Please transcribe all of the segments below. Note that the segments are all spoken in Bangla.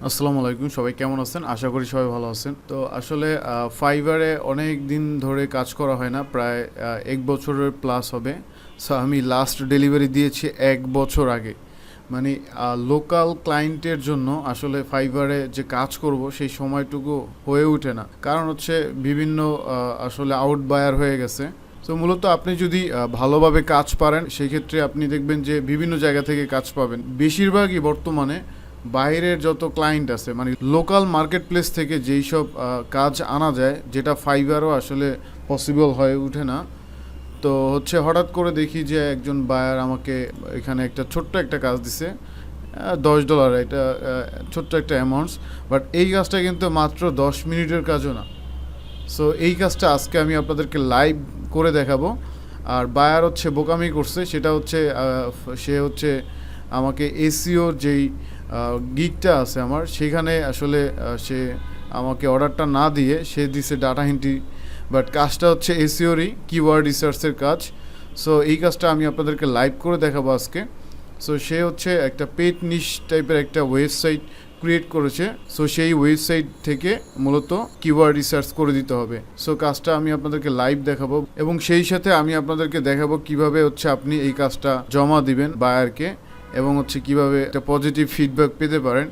আসসালামু আলাইকুম, সবাই কেমন আছেন? আশা করি সবাই ভালো আছেন। তো আসলে ফাইবারে অনেক দিন ধরে কাজ করা হয় না, প্রায় 1 বছরের প্লাস হবে। সো আমি লাস্ট ডেলিভারি দিয়েছি 1 বছর আগে। মানে লোকাল ক্লায়েন্টের জন্য আসলে ফাইবারে যে কাজ করব সেই সময়টুকু হয়ে ওঠে না, কারণ হচ্ছে বিভিন্ন আসলে আউট বায়ার হয়ে গেছে। তো মূলত আপনি যদি ভালোভাবে কাজ পারেন সেই ক্ষেত্রে আপনি দেখবেন যে বিভিন্ন জায়গা থেকে কাজ পাবেন। বেশিরভাগই বর্তমানে বাইরের যত ক্লায়েন্ট আছে, মানে লোকাল মার্কেট প্লেস থেকে যেই সব কাজ আনা যায়, যেটা ফাইবারও আসলে পসিবল হয়ে ওঠে না। তো হচ্ছে হঠাৎ করে দেখি যে একজন বায়ার আমাকে এখানে একটা ছোট্ট একটা কাজ দিছে, $10। এটা ছোট্ট একটা অ্যামাউন্টস, বাট এই কাজটা কিন্তু মাত্র 10 মিনিটের কাজও না। সো এই কাজটা আজকে আমি আপনাদেরকে লাইভ করে দেখাবো। আর বায়ার হচ্ছে বোকামি করছে, সেটা হচ্ছে সে হচ্ছে আমাকে এসিওর যেই গিগটা আছে আমার, সেখানে আসলে সে আমাকে অর্ডারটা না দিয়ে সে দিছে ডাটা এন্ট্রি, বাট কাজটা হচ্ছে এসিওরই, কিওয়ার্ড রিসার্চের কাজ। সো এই কাজটা আমি আপনাদেরকে লাইভ করে দেখাবো আজকে। সো সে হচ্ছে একটা পেট নিশ টাইপের একটা ওয়েবসাইট ক্রিয়েট করেছে। সো সেই ওয়েবসাইট থেকে মূলত কিওয়ার্ড রিসার্চ করে দিতে হবে। সো কাজটা আমি আপনাদেরকে লাইভ দেখাবো, এবং সেই সাথে আমি আপনাদেরকে দেখাবো কিভাবে হচ্ছে আপনি এই কাজটা জমা দিবেন বায়ারকে, এবং হচ্ছে কিভাবে একটা পজিটিভ ফিডব্যাক পেতে পারেন।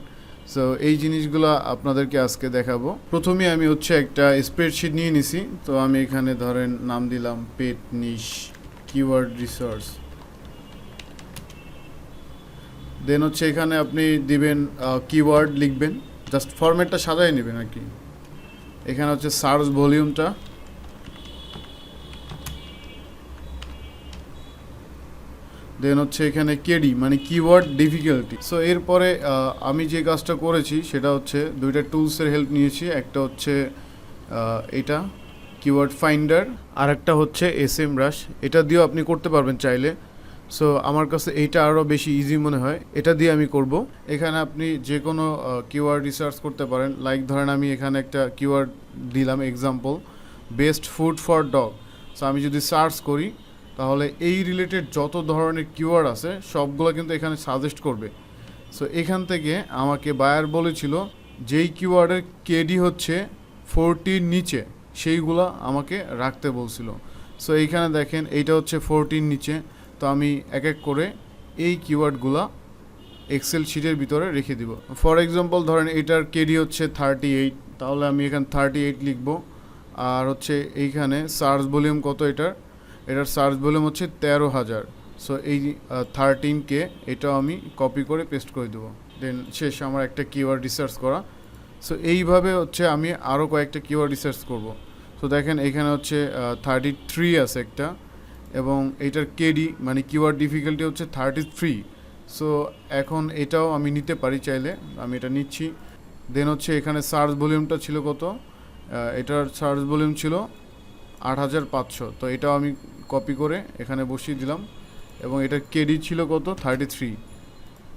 সো এই জিনিসগুলো আপনাদেরকে আজকে দেখাবো। প্রথমে আমি হচ্ছে একটা স্প্রেডশিট নিয়ে নিছি। তো আমি এখানে ধরেন নাম দিলাম পেট নিশ কিওয়ার্ড রিসার্চ। দেন হচ্ছে এখানে আপনি দিবেন কিওয়ার্ড লিখবেন, জাস্ট ফরম্যাটটা সাজাই নেবেন আর কি। এখানে হচ্ছে সার্চ ভলিউমটা, দেন হচ্ছে এখানে কেডি মানে কিওয়ার্ড ডিফিকাল্টি। সো এরপরে আমি যে কাজটা করেছি সেটা হচ্ছে দুইটা টুলসের হেল্প নিয়েছি। একটা হচ্ছে এটা কিওয়ার্ড ফাইন্ডার, আর একটা হচ্ছে SEMrush। এটা দিয়েও আপনি করতে পারবেন চাইলে। সো আমার কাছে এইটা আরও বেশি ইজি মনে হয়, এটা দিয়ে আমি করব। এখানে আপনি যে কোনো কিওয়ার্ড রিসার্চ করতে পারেন। লাইক ধরেন আমি এখানে একটা কিওয়ার্ড দিলাম, example best food for dog. So আমি যদি সার্চ করি তাহলে এই রিলেটেড যত ধরনের কিওয়ার্ড আছে সবগুলো কিন্তু এখানে সাজেস্ট করবে। সো এখান থেকে আমাকে বায়ার বলেছিল যেই কিওয়ার্ডের কেডি হচ্ছে 40 নিচে সেইগুলো আমাকে রাখতে বলছিল। সো এইখানে দেখেন এইটা হচ্ছে 40 নিচে। তো আমি এক এক করে এই কিওয়ার্ডগুলো এক্সেল শিটের ভিতরে রেখে দিব। ফর এক্সাম্পল ধরেন এটার কেডি হচ্ছে 38, তাহলে আমি এখানে 38 লিখব। আর হচ্ছে এইখানে সার্চ ভলিউম কত, এটার সার্চ ভলিউম হচ্ছে 13,000। সো এই 13K এটাও আমি কপি করে পেস্ট করে দেবো। দেন শেষ আমার একটা কিওয়ার্ড রিসার্চ করা। সো এইভাবে হচ্ছে আমি আরও কয়েকটা কিওয়ার্ড রিসার্চ করব। সো দেখেন এখানে হচ্ছে 33 আছে একটা, এবং এটার কেডি মানে কিওয়ার্ড ডিফিকাল্টি হচ্ছে 33। সো এখন এটাও আমি নিতে পারি চাইলে, আমি এটা নিচ্ছি। দেন হচ্ছে এখানে সার্চ ভলিউমটা ছিল কত, এটার সার্চ ভলিউম ছিল 8,500। তো এটাও আমি কপি করে এখানে বসিয়ে দিলাম, এবং এটার কেডি ছিল কত, 33।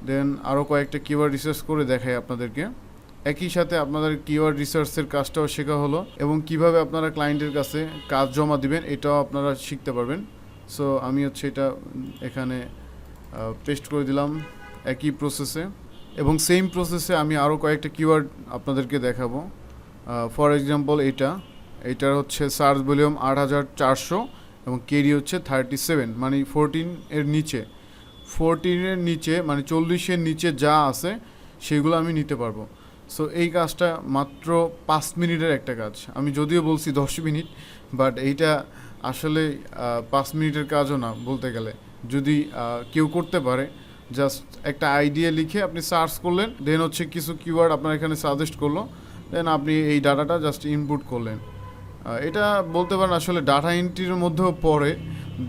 দেন আরও কয়েকটা কিওয়ার্ড রিসার্চ করে দেখাই আপনাদেরকে। একই সাথে আপনাদের কিওয়ার্ড রিসার্চের কাজটাও শেখা হলো, এবং কিভাবে আপনারা ক্লায়েন্টের কাছে কাজ জমা দিবেন এটাও আপনারা শিখতে পারবেন। সো আমি হচ্ছে এটা এখানে পেস্ট করে দিলাম একই প্রসেসে, এবং সেম প্রসেসে আমি আরও কয়েকটা কিওয়ার্ড আপনাদেরকে দেখাবো। ফর এক্সাম্পল এইটার হচ্ছে সার্চ ভলিউম 8,400, এবং কেডি হচ্ছে 37, মানে 14 এর নিচে। 14-এর নিচে মানে 40-এর নিচে যা আছে সেগুলো আমি নিতে পারবো। সো এই কাজটা মাত্র 5 মিনিটের একটা কাজ। আমি যদিও বলছি 10 মিনিট, বাট এইটা আসলে 5 মিনিটের কাজও না বলতে গেলে। যদি কেউ করতে পারে, জাস্ট একটা আইডিয়া লিখে আপনি সার্চ করলেন, দেন হচ্ছে কিছু কিওয়ার্ড আপনার এখানে সাজেস্ট করলো, দেন আপনি এই ডাটাটা জাস্ট ইনপুট করলেন। এটা বলতে পারেন আসলে ডাটা এন্ট্রির মধ্যেও পড়ে,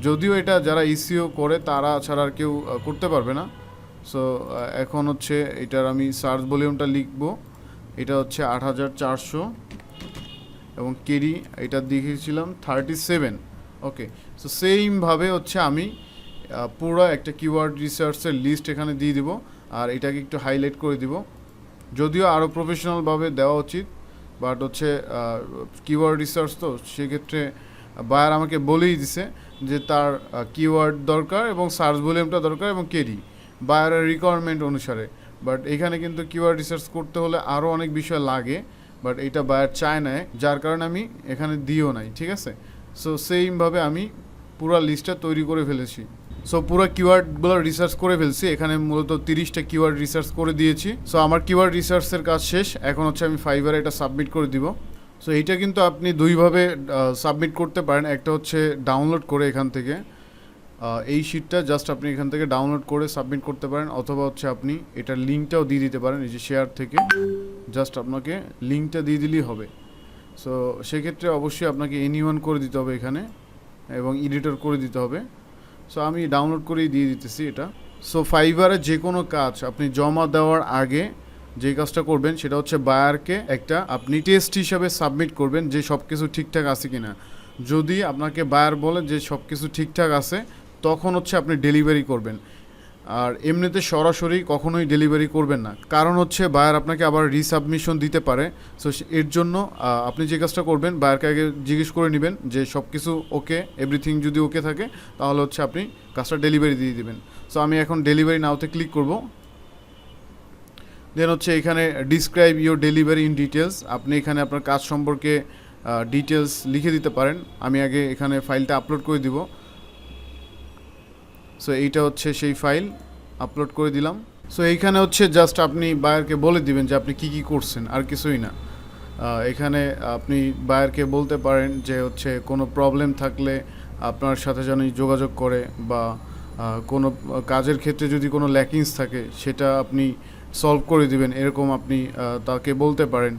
যদিও এটা যারা ইসিও করে তারা ছাড়া আর কেউ করতে পারবে না। সো এখন হচ্ছে এটার আমি সার্চ ভলিউমটা লিখব, এটা হচ্ছে 8,400, এবং কেডি এটা দেখিয়েছিলাম 37। ওকে, সো সেইমভাবে হচ্ছে আমি পুরো একটা কিওয়ার্ড রিসার্চের লিস্ট এখানে দিয়ে দিব, আর এটাকে একটু হাইলাইট করে দিব। যদিও আরও প্রফেশনালভাবে দেওয়া উচিত, বাট হচ্ছে কিওয়ার্ড রিসার্চ তো সেক্ষেত্রে বায়ার আমাকে বলেই দিছে যে তার কিওয়ার্ড দরকার এবং সার্চ ভলিউমটা দরকার এবং কেডি বায়ারের রিকোয়ারমেন্ট অনুসারে। বাট এখানে কিন্তু কিওয়ার্ড রিসার্চ করতে হলে আরও অনেক বিষয় লাগে, বাট এটা বায়ার চায় না, যার কারণে আমি এখানে দিও নাই, ঠিক আছে। সো সেইমভাবে আমি পুরো লিস্টটা তৈরি করে ফেলেছি। সো পুরো কিওয়ার্ডগুলো রিসার্চ করে ফেলছি, এখানে মূলত 30টা কিওয়ার্ড রিসার্চ করে দিয়েছি। সো আমার কিওয়ার্ড রিসার্চের কাজ শেষ, এখন হচ্ছে আমি ফাইবারে এটা সাবমিট করে দিব। সো এইটা কিন্তু আপনি দুইভাবে সাবমিট করতে পারেন, একটা হচ্ছে ডাউনলোড করে এখান থেকে, এই শিটটা জাস্ট আপনি এখান থেকে ডাউনলোড করে সাবমিট করতে পারেন, অথবা হচ্ছে আপনি এটার লিঙ্কটাও দিয়ে দিতে পারেন, এই যে শেয়ার থেকে জাস্ট আপনাকে লিঙ্কটা দিয়ে দিলেই হবে। সো সেক্ষেত্রে অবশ্যই আপনাকে এনিওয়ান করে দিতে হবে এখানে, এবং এডিটর করে দিতে হবে। সো আমি ডাউনলোড করেই দিয়ে দিতেছি এটা। সো ফাইবারে যে কোনো কাজ আপনি জমা দেওয়ার আগে যে কাজটা করবেন সেটা হচ্ছে বায়ারকে একটা আপনি টেস্ট হিসাবে সাবমিট করবেন যে সব কিছু ঠিকঠাক আছে কিনা। যদি আপনাকে বায়ার বলে যে সব কিছু ঠিকঠাক আছে, তখন হচ্ছে আপনি ডেলিভারি করবেন। আর এমনিতে সরাসরি কখনোই ডেলিভারি করবেন না, কারণ হচ্ছে বায়ার আপনাকে আবার রিসাবমিশন দিতে পারে। সো এর জন্য আপনি যে কাজটা করবেন, বায়ারকে আগে জিজ্ঞেস করে নেবেন যে সব কিছু ওকে, এভরিথিং যদি ওকে থাকে তাহলে হচ্ছে আপনি কাজটা ডেলিভারি দিয়ে দেবেন। সো আমি এখন ডেলিভারি নাওতে ক্লিক করব। দেন হচ্ছে এখানে describe your delivery in details, আপনি এখানে আপনার কাজ সম্পর্কে ডিটেলস লিখে দিতে পারেন। আমি আগে এখানে ফাইলটা আপলোড করে দিব। সো এইটা হচ্ছে সেই ফাইল, আপলোড করে দিলাম। সো এইখানে হচ্ছে জাস্ট আপনি বায়ারকে বলে দিবেন যে আপনি কি করছেন, আর কিছুই না। এখানে আপনি বায়ারকে বলতে পারেন যে হচ্ছে কোনো প্রবলেম থাকলে আপনার সাথে যেন যোগাযোগ করে, বা কোনো কাজের ক্ষেত্রে যদি কোনো ল্যাকিংস থাকে সেটা আপনি সলভ করে দিবেন, এরকম আপনি তাকে বলতে পারেন।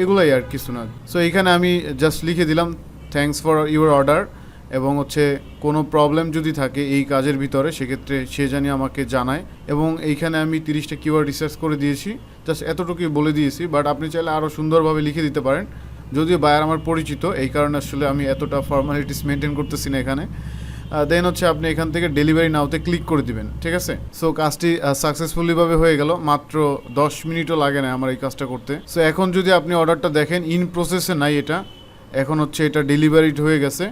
এগুলাই আর কিছু না। সো এইখানে আমি জাস্ট লিখে দিলাম থ্যাঙ্কস ফর ইউর অর্ডার, এবং হচ্ছে কোনো প্রবলেম যদি থাকে এই কাজের ভিতরে সেক্ষেত্রে সে জানি আমাকে জানায়। এবং এইখানে আমি 30টা কিওয়ার্ড রিসার্চ করে দিয়েছি, জাস্ট এতটুকুই বলে দিয়েছি। বাট আপনি চাইলে আরও সুন্দরভাবে লিখে দিতে পারেন, যদিও বায়ার আমার পরিচিত, এই কারণে আসলে আমি এতটা ফর্মালিটিস মেনটেন করতেছি না এখানে। দেন হচ্ছে আপনি এখান থেকে ডেলিভারি নাওতে ক্লিক করে দিবেন, ঠিক আছে। সো কাজটি সাকসেসফুলিভাবে হয়ে গেল, মাত্র 10 মিনিটও লাগে না আমার এই কাজটা করতে। সো এখন যদি আপনি অর্ডারটা দেখেন, ইন প্রসেসে নাই এটা, এখন হচ্ছে এটা ডেলিভারিড হয়ে গেছে।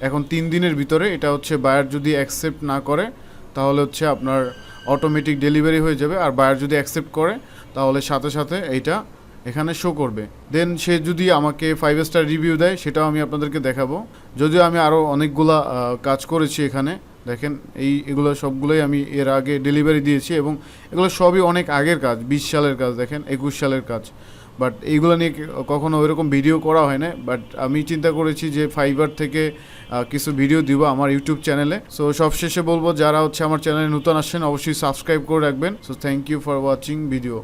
এখন 3 দিনের ভিতরে এটা হচ্ছে বায়ার যদি অ্যাকসেপ্ট না করে তাহলে হচ্ছে আপনার অটোমেটিক ডেলিভারি হয়ে যাবে, আর বায়ার যদি অ্যাকসেপ্ট করে তাহলে সাথে সাথে এইটা এখানে শো করবে। দেন সে যদি আমাকে 5 স্টার রিভিউ দেয় সেটাও আমি আপনাদেরকে দেখাবো। যদিও আমি আরও অনেকগুলা কাজ করেছি এখানে, দেখেন এগুলো সবগুলোই আমি এর আগে ডেলিভারি দিয়েছি, এবং এগুলো সবই অনেক আগের কাজ, 20 সালের কাজ, দেখেন 21 সালের কাজ। বাট এইগুলো নিয়ে কখনো ওইরকম ভিডিও করা হয় না। বাট আমি চিন্তা করেছি যে ফাইবার থেকে কিছু ভিডিও দিব আমার ইউটিউব চ্যানেলে। সো সবশেষে বলবো, যারা হচ্ছে আমার চ্যানেলে নতুন আসছেন অবশ্যই সাবস্ক্রাইব করে রাখবেন। So thank you for watching video.